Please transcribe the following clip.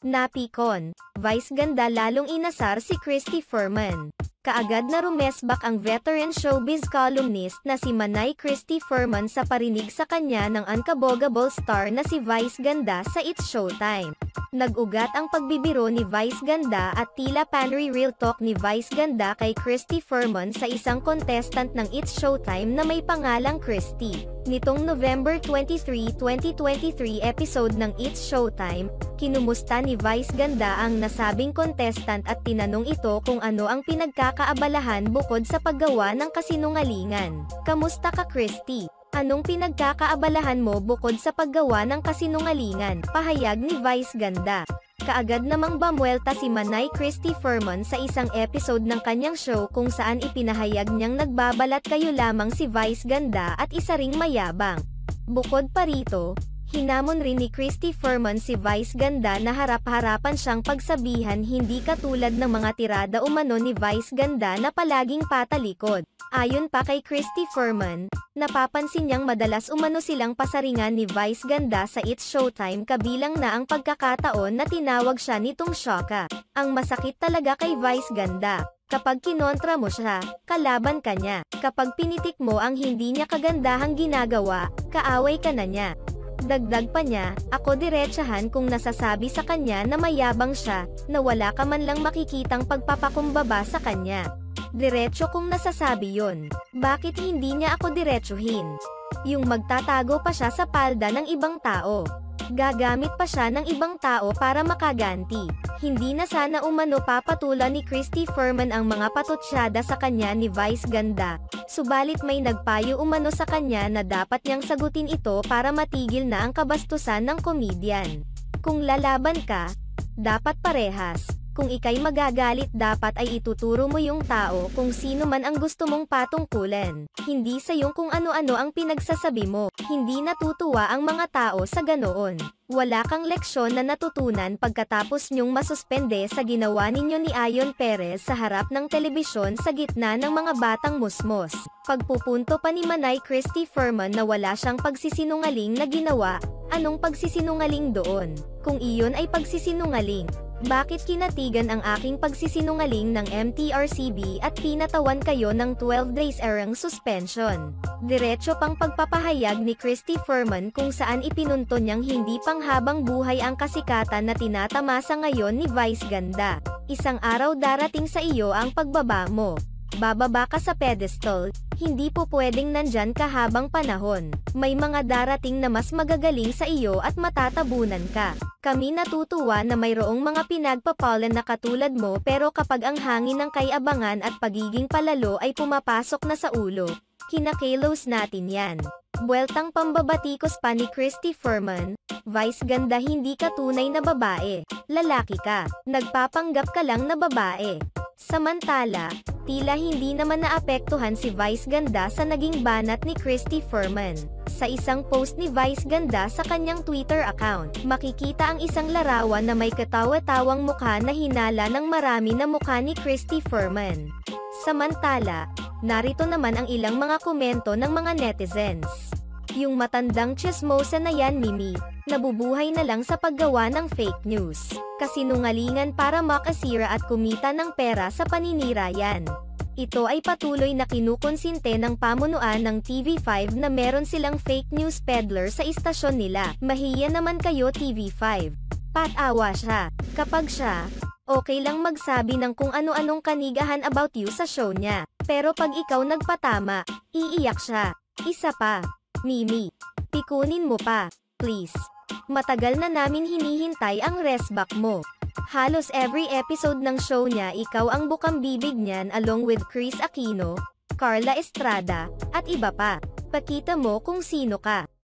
Napikon, Vice ganda lalong inasar si Christy Furman. Kaagad na rumesbak ang veteran showbiz columnist na si Manay Christy Furman sa parinig sa kanya ng unkabogable star na si Vice Ganda sa It's Showtime. Nag-ugat ang pagbibiro ni Vice Ganda at tila panry real talk ni Vice Ganda kay Christy Furman sa isang contestant ng It's Showtime na may pangalang Christy. Nitong November 23, 2023 episode ng It's Showtime, kinumusta ni Vice Ganda ang nasabing contestant at tinanong ito kung ano ang pinagkakaabalahan bukod sa paggawa ng kasinungalingan. "Kamusta ka, Christy? Anong pinagkakaabalahan mo bukod sa paggawa ng kasinungalingan?" pahayag ni Vice Ganda. Kaagad namang bamuelta si Manay Christy Furman sa isang episode ng kanyang show kung saan ipinahayag niyang nagbabalat kayo lamang si Vice Ganda at isa ring mayabang. Bukod pa rito, hinamon rin ni Christy Furman si Vice Ganda na harap-harapan siyang pagsabihan hindi katulad ng mga tirada umano ni Vice Ganda na palaging patalikod. Ayon pa kay Christy Furman, napapansin niyang madalas umano silang pasaringan ni Vice Ganda sa It's Showtime kabilang na ang pagkakataon na tinawag siya nitong Shoka. "Ang masakit talaga kay Vice Ganda. Kapag kinontra mo siya, kalaban ka niya. Kapag pinitik mo ang hindi niya kagandahang ginagawa, kaaway ka na niya." Dagdag pa niya, "Ako diretsahan kung nasasabi sa kanya na mayabang siya, na wala ka man lang makikitang pagpapakumbaba sa kanya. Diretso kung nasasabi yon. Bakit hindi niya ako diretsuhin? Yung magtatago pa siya sa palda ng ibang tao. Gagamit pa siya ng ibang tao para makaganti. Hindi na sana umano papatulan ni Christy Furman ang mga patutsyada sa kanya ni Vice Ganda. Subalit may nagpayo umano sa kanya na dapat niyang sagutin ito para matigil na ang kabastusan ng komedyan. Kung lalaban ka, dapat parehas. Kung ika'y magagalit dapat ay ituturo mo yung tao kung sino man ang gusto mong patungkulan. Hindi sa yung kung ano-ano ang pinagsasabi mo. Hindi natutuwa ang mga tao sa ganoon. Wala kang leksyon na natutunan pagkatapos niyong masuspende sa ginawa ninyo ni Ayon Perez sa harap ng telebisyon sa gitna ng mga batang musmos." Pagpupunto pa ni Manay Christy Furman na wala siyang pagsisinungaling na ginawa. Anong pagsisinungaling doon? Kung iyon ay pagsisinungaling, bakit kinatigan ang aking pagsisinungaling ng MTRCB at pinatawan kayo ng 12 days erang suspension? Diretso pang pagpapahayag ni Christy Furman kung saan ipinunto niyang hindi panghabang buhay ang kasikatan na tinatamasa ngayon ni Vice Ganda. "Isang araw darating sa iyo ang pagbaba mo. Bababa ka sa pedestal, hindi po pwedeng nandyan ka habang panahon. May mga darating na mas magagaling sa iyo at matatabunan ka. Kami natutuwa na mayroong mga pinagpapalan na katulad mo pero kapag ang hangin ng kayabangan at pagiging palalo ay pumapasok na sa ulo, kinakailos natin yan." Buweltang pambabatikos pa ni Christy Furman, "Vice Ganda, hindi ka tunay na babae. Lalaki ka. Nagpapanggap ka lang na babae." Samantala, tila hindi naman naapektuhan si Vice Ganda sa naging banat ni Christy Furman. Sa isang post ni Vice Ganda sa kanyang Twitter account, makikita ang isang larawan na may katawa-tawang mukha na hinala ng marami na mukha ni Christy Furman. Samantala, narito naman ang ilang mga komento ng mga netizens. "Yung matandang tsismosa na yan, Mimi, nabubuhay na lang sa paggawa ng fake news. Kasinungalingan para makasira at kumita ng pera sa paninira yan." Ito ay patuloy na kinukonsinte ng pamunuan ng TV5 na meron silang fake news peddler sa istasyon nila. "Mahiya naman kayo, TV5. Patawa siya. Kapag siya, okay lang magsabi ng kung ano-anong kanigahan about you sa show niya. Pero pag ikaw nagpatama, iiyak siya. Isa pa, Mimi, pikunin mo pa, please. Matagal na namin hinihintay ang resback mo. Halos every episode ng show niya ikaw ang bukang bibig niyan along with Chris Aquino, Carla Estrada, at iba pa. Pakita mo kung sino ka."